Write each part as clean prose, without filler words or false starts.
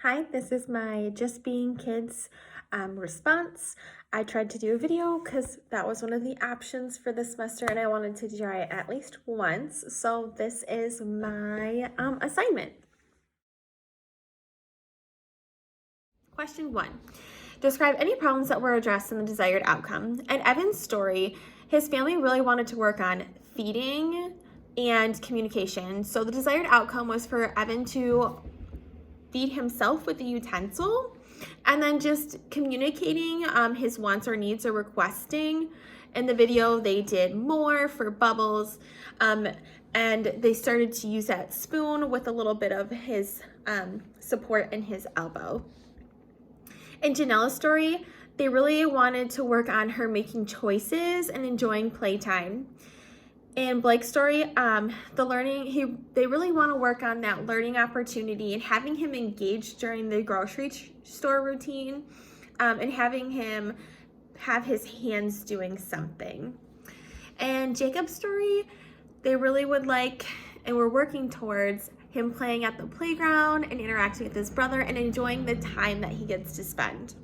Hi, this is my Just Being Kids response. I tried to do a video because that was one of the options for this semester and I wanted to try it at least once. So this is my assignment. Question 1. Describe any problems that were addressed in the desired outcome. In Evan's story, his family really wanted to work on feeding and communication. So the desired outcome was for Evan to feed himself with the utensil and then just communicating his wants or needs or requesting. In the video, they did more for Bubbles, and they started to use that spoon with a little bit of his support in his elbow. In Janella's story, they really wanted to work on her making choices and enjoying playtime. In Blake's story, they really want to work on that learning opportunity and having him engaged during the grocery store routine, and having him have his hands doing something. And Jacob's story, they really would like, and we're working towards him playing at the playground and interacting with his brother and enjoying the time that he gets to spend.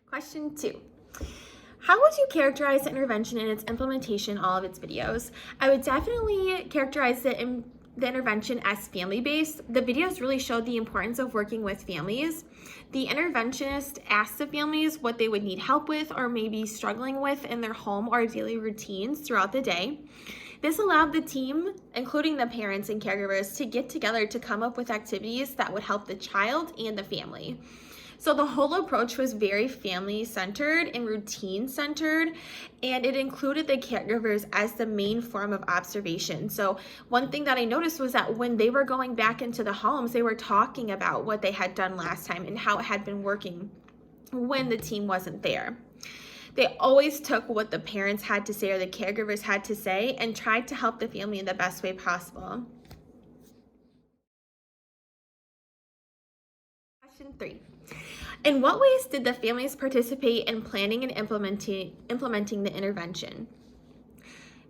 Question 2. How would you characterize the intervention and its implementation in all of its videos? I would definitely characterize the intervention as family-based. The videos really showed the importance of working with families. The interventionist asked the families what they would need help with or maybe struggling with in their home or daily routines throughout the day. This allowed the team, including the parents and caregivers, to get together to come up with activities that would help the child and the family. So the whole approach was very family-centered and routine-centered, and it included the caregivers as the main form of observation. So one thing that I noticed was that when they were going back into the homes, they were talking about what they had done last time and how it had been working when the team wasn't there. They always took what the parents had to say or the caregivers had to say and tried to help the family in the best way possible. Question 3. In what ways did the families participate in planning and implementing the intervention?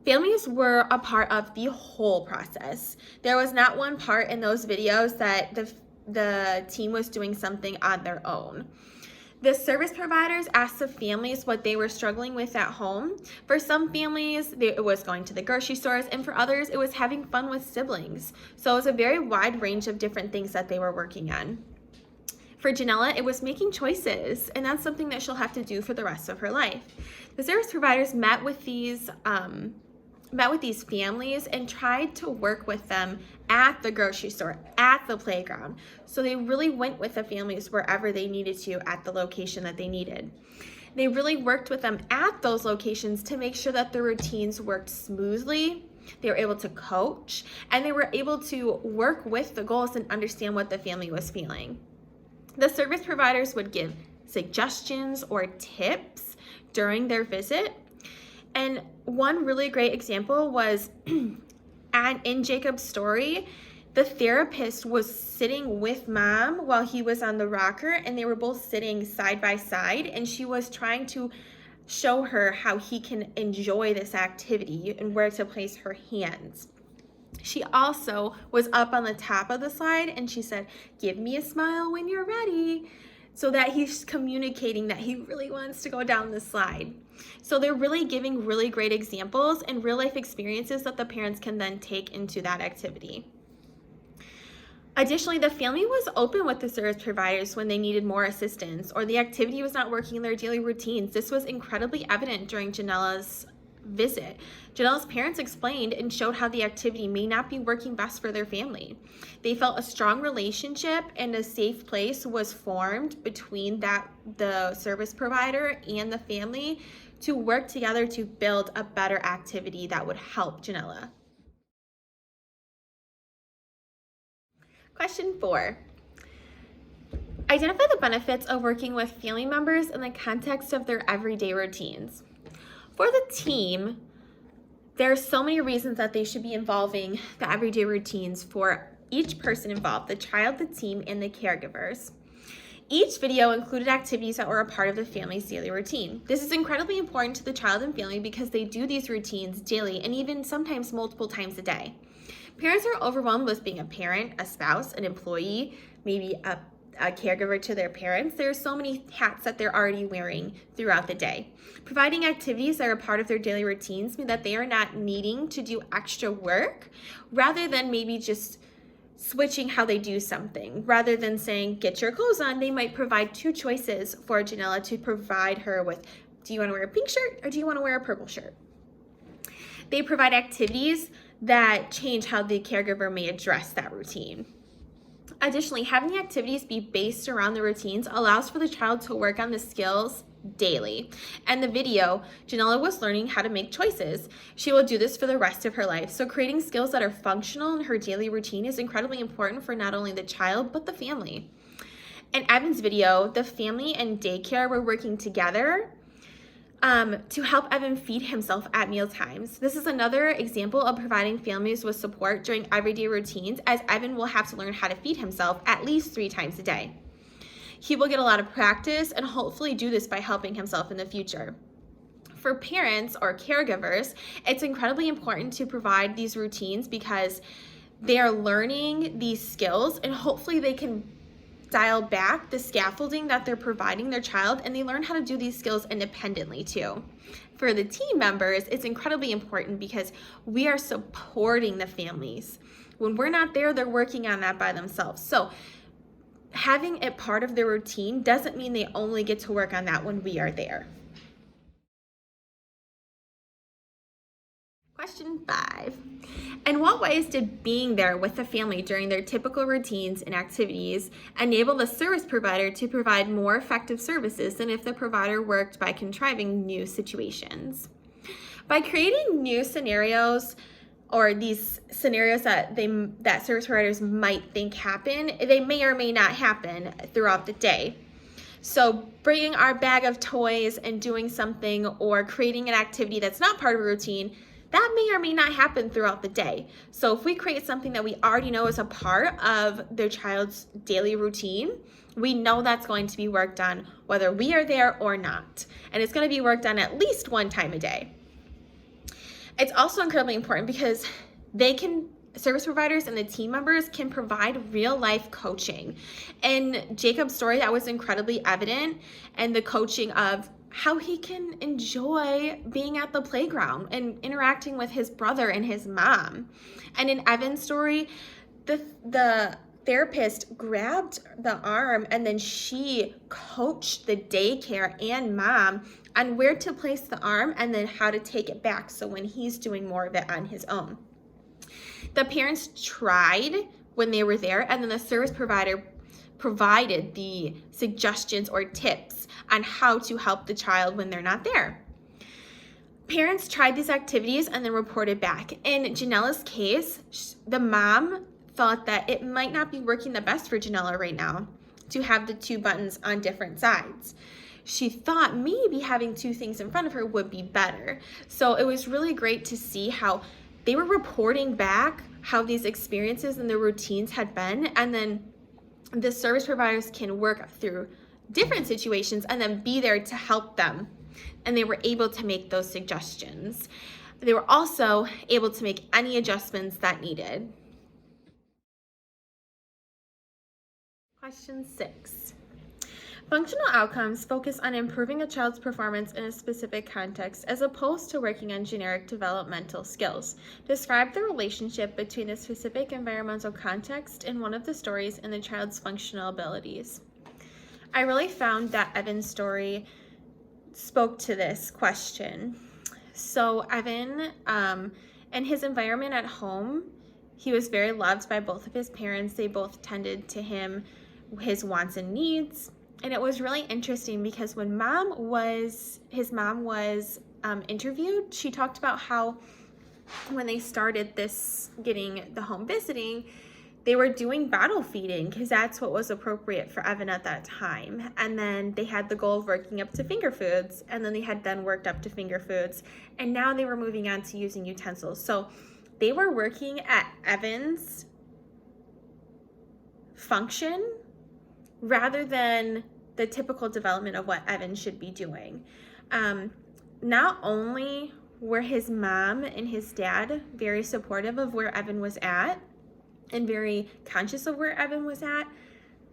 Families were a part of the whole process. There was not one part in those videos that the team was doing something on their own. The service providers asked the families what they were struggling with at home. For some families, it was going to the grocery stores, and for others, it was having fun with siblings. So it was a very wide range of different things that they were working on. For Janella, it was making choices, and that's something that she'll have to do for the rest of her life. The service providers met with these families and tried to work with them at the grocery store, at the playground. So they really went with the families wherever they needed to at the location that they needed. They really worked with them at those locations to make sure that the routines worked smoothly. They were able to coach, and they were able to work with the goals and understand what the family was feeling. The service providers would give suggestions or tips during their visit. And one really great example was in Jacob's story, the therapist was sitting with mom while he was on the rocker, and they were both sitting side by side, and she was trying to show her how he can enjoy this activity and where to place her hands. She also was up on the top of the slide and she said, "Give me a smile when you're ready," so that he's communicating that he really wants to go down the slide. So they're really giving really great examples and real life experiences that the parents can then take into that activity. Additionally, the family was open with the service providers when they needed more assistance or the activity was not working in their daily routines. This was incredibly evident during Janella's visit. Janella's parents explained and showed how the activity may not be working best for their family. They felt a strong relationship and a safe place was formed between the service provider and the family to work together to build a better activity that would help Janella. Question 4. Identify the benefits of working with family members in the context of their everyday routines. For the team, there are so many reasons that they should be involving the everyday routines for each person involved, the child, the team, and the caregivers. Each video included activities that were a part of the family's daily routine. This is incredibly important to the child and family because they do these routines daily and even sometimes multiple times a day. Parents are overwhelmed with being a parent, a spouse, an employee, maybe a caregiver to their parents. There are so many hats that they're already wearing throughout the day. Providing activities that are part of their daily routines mean that they are not needing to do extra work, rather than maybe just switching how they do something. Rather than saying, get your clothes on, they might provide two choices for Janella to provide her with, do you want to wear a pink shirt or do you want to wear a purple shirt? They provide activities that change how the caregiver may address that routine. Additionally, having the activities be based around the routines allows for the child to work on the skills daily. And the video, Janella was learning how to make choices. She will do this for the rest of her life. So creating skills that are functional in her daily routine is incredibly important for not only the child, but the family. In Evan's video, the family and daycare were working together to help Evan feed himself at meal times. This is another example of providing families with support during everyday routines, as Evan will have to learn how to feed himself at least 3 times a day. He will get a lot of practice and hopefully do this by helping himself in the future. For parents or caregivers, it's incredibly important to provide these routines because they are learning these skills and hopefully they can dial back the scaffolding that they're providing their child, and they learn how to do these skills independently too. For the team members, it's incredibly important because we are supporting the families. When we're not there, they're working on that by themselves. So having it part of their routine doesn't mean they only get to work on that when we are there. Question 5. In what ways did being there with the family during their typical routines and activities enable the service provider to provide more effective services than if the provider worked by contriving new situations? By creating new scenarios, or these scenarios that service providers might think happen, they may or may not happen throughout the day. So bringing our bag of toys and doing something, or creating an activity that's not part of a routine, that may or may not happen throughout the day. So if we create something that we already know is a part of their child's daily routine, we know that's going to be worked on whether we are there or not. And it's going to be worked on at least 1 time a day. It's also incredibly important because service providers and the team members can provide real life coaching. In Jacob's story, that was incredibly evident, and the coaching of how he can enjoy being at the playground and interacting with his brother and his mom. And in Evan's story, the therapist grabbed the arm and then she coached the daycare and mom on where to place the arm and then how to take it back, so when he's doing more of it on his own. The parents tried when they were there, and then the service provider provided the suggestions or tips on how to help the child when they're not there. Parents tried these activities and then reported back. In Janella's case, the mom thought that it might not be working the best for Janella right now to have the 2 buttons on different sides. She thought maybe having 2 things in front of her would be better. So it was really great to see how they were reporting back how these experiences and the routines had been, and then the service providers can work through different situations and then be there to help them. And they were able to make those suggestions. They were also able to make any adjustments that needed. Question 6. Functional outcomes focus on improving a child's performance in a specific context as opposed to working on generic developmental skills. Describe the relationship between the specific environmental context in one of the stories and the child's functional abilities. I really found that Evan's story spoke to this question. So Evan, in his environment at home, he was very loved by both of his parents. They both tended to him, his wants and needs. And it was really interesting because when his mom was interviewed, she talked about how when they started getting the home visiting, they were doing bottle feeding because that's what was appropriate for Evan at that time. And then they had the goal of working up to finger foods, and then they had then worked up to finger foods, and now they were moving on to using utensils. So they were working at Evan's function rather than the typical development of what Evan should be doing. Not only were his mom and his dad very supportive of where Evan was at and very conscious of where Evan was at.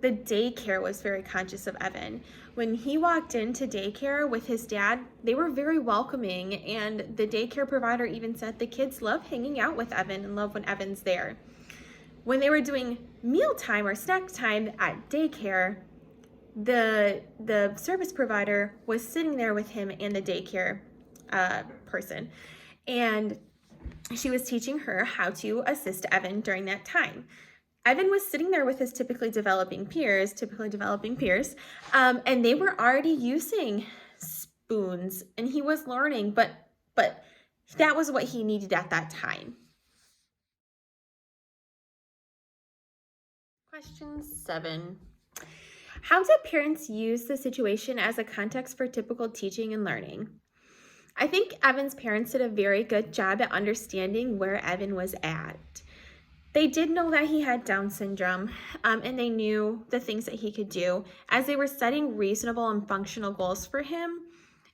The daycare was very conscious of Evan. When he walked into daycare with his dad, they were very welcoming, and the daycare provider even said the kids love hanging out with Evan and love when Evan's there. When they were doing mealtime or snack time at daycare, the service provider was sitting there with him and the daycare person, and she was teaching her how to assist Evan during that time. Evan was sitting there with his typically developing peers, and they were already using spoons, and he was learning, but that was what he needed at that time. Question 7. How do parents use the situation as a context for typical teaching and learning? I think Evan's parents did a very good job at understanding where Evan was at. They did know that he had Down syndrome, and they knew the things that he could do as they were setting reasonable and functional goals for him.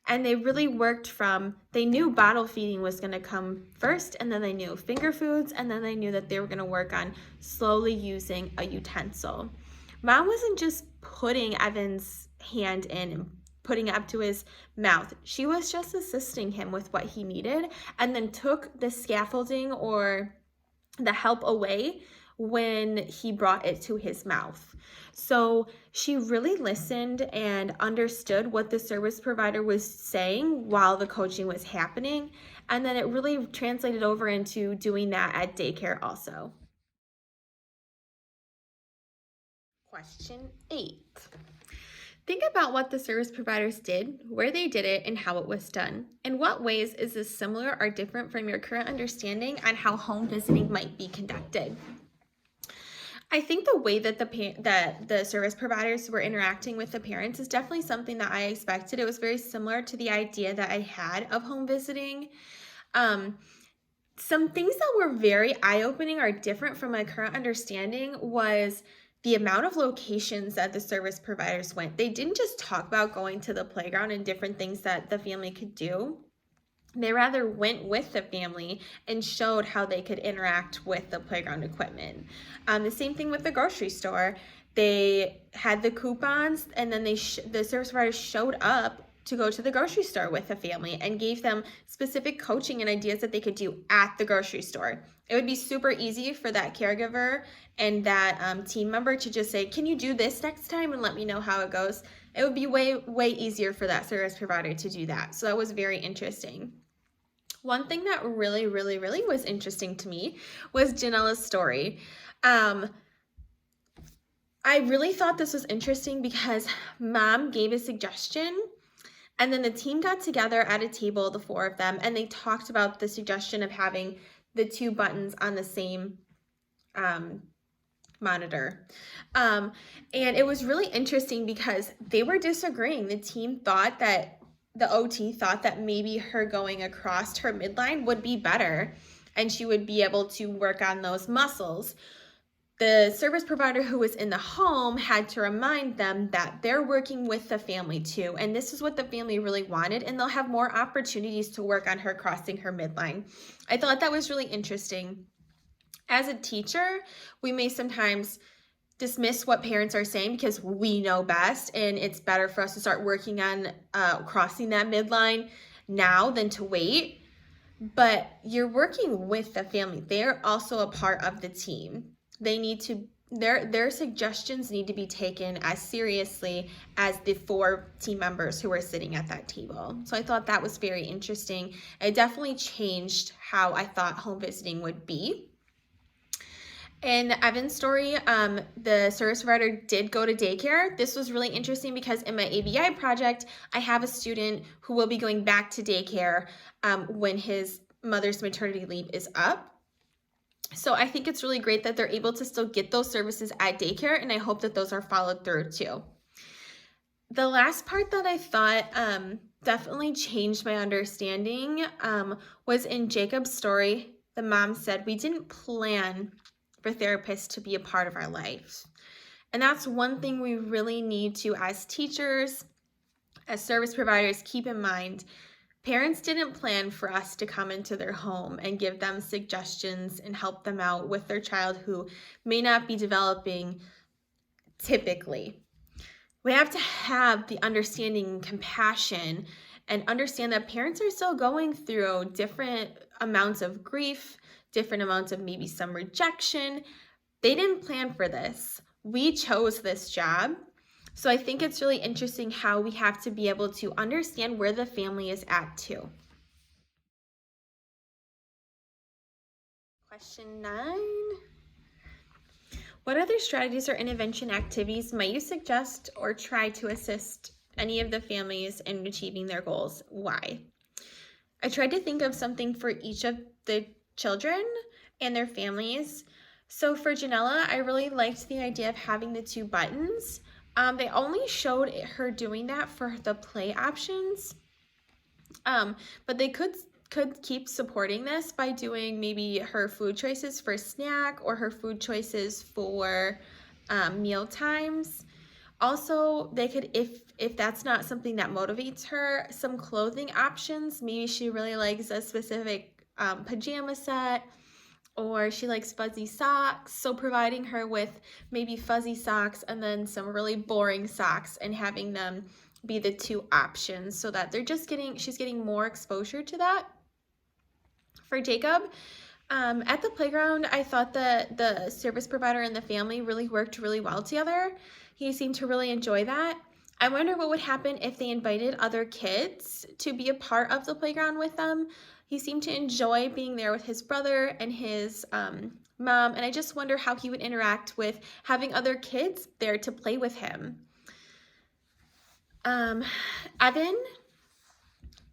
And they really worked from, they knew bottle feeding was going to come first, and then they knew finger foods, and then they knew that they were going to work on slowly using a utensil. Mom wasn't just putting Evan's hand in and putting it up to his mouth. She was just assisting him with what he needed, and then took the scaffolding or the help away when he brought it to his mouth. So she really listened and understood what the service provider was saying while the coaching was happening, and then it really translated over into doing that at daycare also. Question 8. Think about what the service providers did, where they did it, and how it was done. In what ways is this similar or different from your current understanding on how home visiting might be conducted? I think the way that the service providers were interacting with the parents is definitely something that I expected. It was very similar to the idea that I had of home visiting. Some things that were very eye-opening or different from my current understanding was the amount of locations that the service providers went. They didn't just talk about going to the playground and different things that the family could do. They rather went with the family and showed how they could interact with the playground equipment. The same thing with the grocery store. They had the coupons, and then the service providers showed up to go to the grocery store with the family and gave them specific coaching and ideas that they could do at the grocery store. It would be super easy for that caregiver and that team member to just say, can you do this next time and let me know how it goes? It would be way easier for that service provider to do that. So that was very interesting. One thing that really was interesting to me was Janella's story. I really thought this was interesting because Mom gave a suggestion, and then the team got together at a table, the 4 of them, and they talked about the suggestion of having the 2 buttons on the same monitor. And it was really interesting because they were disagreeing. The team thought that, the OT thought that maybe her going across her midline would be better and she would be able to work on those muscles. The service provider who was in the home had to remind them that they're working with the family too, and this is what the family really wanted, and they'll have more opportunities to work on her crossing her midline. I thought that was really interesting. As a teacher, we may sometimes dismiss what parents are saying because we know best, and it's better for us to start working on crossing that midline now than to wait. But you're working with the family. They're also a part of the team. They need to, their suggestions need to be taken as seriously as the 4 team members who were sitting at that table. So I thought that was very interesting. It definitely changed how I thought home visiting would be. In Evan's story, the service provider did go to daycare. This was really interesting because in my ABI project, I have a student who will be going back to daycare when his mother's maternity leave is up. So I think it's really great that they're able to still get those services at daycare, and I hope that those are followed through too. The last part that I thought definitely changed my understanding was in Jacob's story. The mom said, we didn't plan for therapists to be a part of our life. And that's one thing we really need to, as teachers, as service providers, keep in mind. Parents didn't plan for us to come into their home and give them suggestions and help them out with their child who may not be developing typically. We have to have the understanding and compassion and understand that parents are still going through different amounts of grief, different amounts of maybe some rejection. They didn't plan for this. We chose this job. So I think it's really interesting how we have to be able to understand where the family is at too. Question 9. What other strategies or intervention activities might you suggest or try to assist any of the families in achieving their goals? Why? I tried to think of something for each of the children and their families. So for Janella, I really liked the idea of having the 2 buttons. They only showed her doing that for the play options, but they could keep supporting this by doing maybe her food choices for snack or her food choices for meal times. Also, they could, if that's not something that motivates her, some clothing options. Maybe she really likes a specific pajama set, or she likes fuzzy socks. So providing her with maybe fuzzy socks and then some really boring socks and having them be the 2 options so that she's getting more exposure to that. For Jacob, at the playground, I thought that the service provider and the family really worked really well together. He seemed to really enjoy that. I wonder what would happen if they invited other kids to be a part of the playground with them. He seemed to enjoy being there with his brother and his mom, and I just wonder how he would interact with having other kids there to play with him. Evan,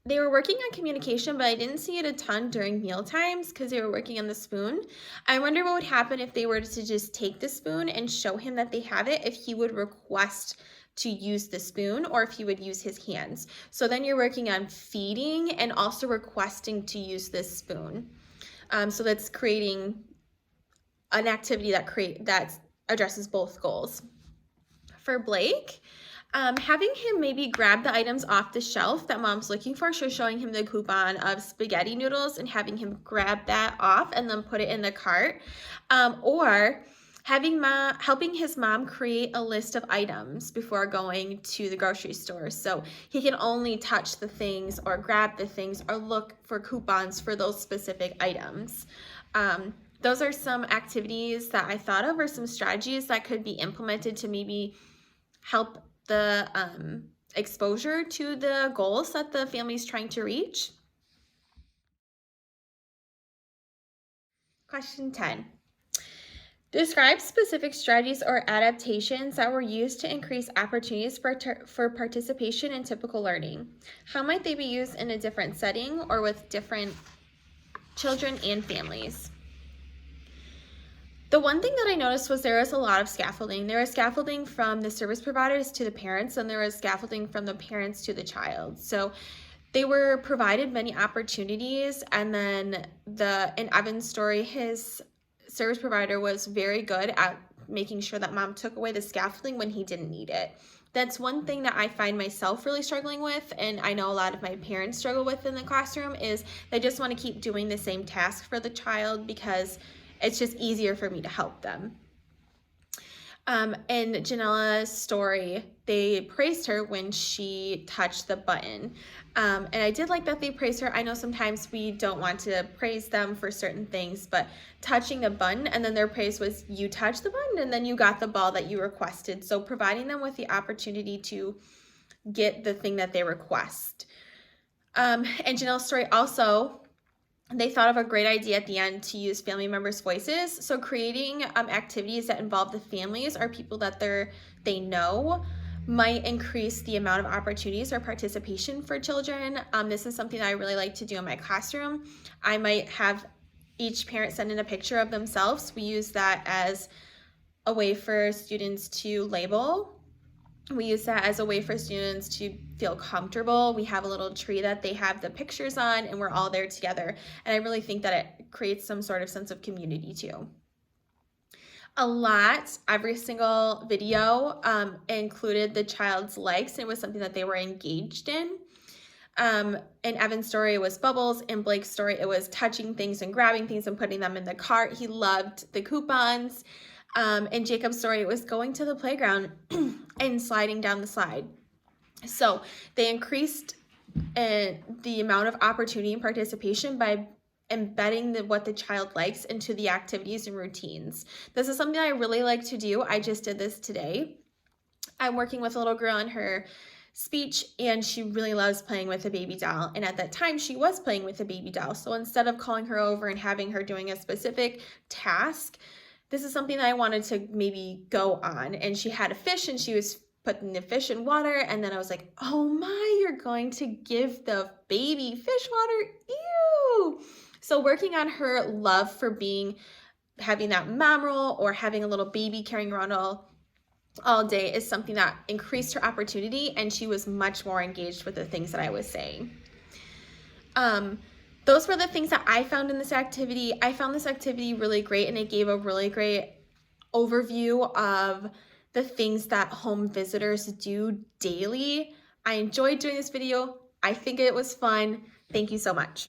they were working on communication, but I didn't see it a ton during meal times because they were working on the spoon. I wonder what would happen if they were to just take the spoon and show him that they have it, if he would request to use the spoon or if he would use his hands. So then you're working on feeding and also requesting to use this spoon. So that's creating an activity that addresses both goals. For Blake, having him maybe grab the items off the shelf that mom's looking for, so showing him the coupon of spaghetti noodles and having him grab that off and then put it in the cart, or helping his mom create a list of items before going to the grocery store, so he can only touch the things or grab the things or look for coupons for those specific items. Those are some activities that I thought of, or some strategies that could be implemented to maybe help the exposure to the goals that the family is trying to reach. Question 10. Describe specific strategies or adaptations that were used to increase opportunities for participation in typical learning. How might they be used in a different setting or with different children and families? The one thing that I noticed was there was a lot of scaffolding. There was scaffolding from the service providers to the parents, and there was scaffolding from the parents to the child. So they were provided many opportunities, and then in Evan's story, his service provider was very good at making sure that mom took away the scaffolding when he didn't need it. That's one thing that I find myself really struggling with, and I know a lot of my parents struggle with in the classroom, is they just want to keep doing the same task for the child because it's just easier for me to help them. In Janella's story, they praised her when she touched the button. And I did like that they praised her. I know sometimes we don't want to praise them for certain things, but touching the button, and then their praise was, you touched the button and then you got the ball that you requested. So providing them with the opportunity to get the thing that they request. In Janella's story also, they thought of a great idea at the end to use family members' voices. So creating activities that involve the families or people that they know might increase the amount of opportunities or participation for children. This is something that I really like to do in my classroom. I might have each parent send in a picture of themselves. We use that as a way for students to label. We use that as a way for students to feel comfortable. We have a little tree that they have the pictures on, and we're all there together. And I really think that it creates some sort of sense of community too. Every single video included the child's legs, and it was something that they were engaged in. In Evan's story, it was bubbles. In Blake's story, it was touching things and grabbing things and putting them in the cart. He loved the coupons. In Jacob's story, it was going to the playground and sliding down the slide. So they increased the amount of opportunity and participation by embedding what the child likes into the activities and routines. This is something I really like to do. I just did this today. I'm working with a little girl on her speech, and she really loves playing with a baby doll. And at that time, she was playing with a baby doll. So instead of calling her over and having her doing a specific task, this is something that I wanted to maybe go on. And she had a fish, and she was putting the fish in water. And then I was like, oh my, you're going to give the baby fish water? Ew! So working on her love for having that mom role or having a little baby carrying around all day is something that increased her opportunity, and she was much more engaged with the things that I was saying. Those were the things that I found in this activity. I found this activity really great, and it gave a really great overview of the things that home visitors do daily. I enjoyed doing this video. I think it was fun. Thank you so much.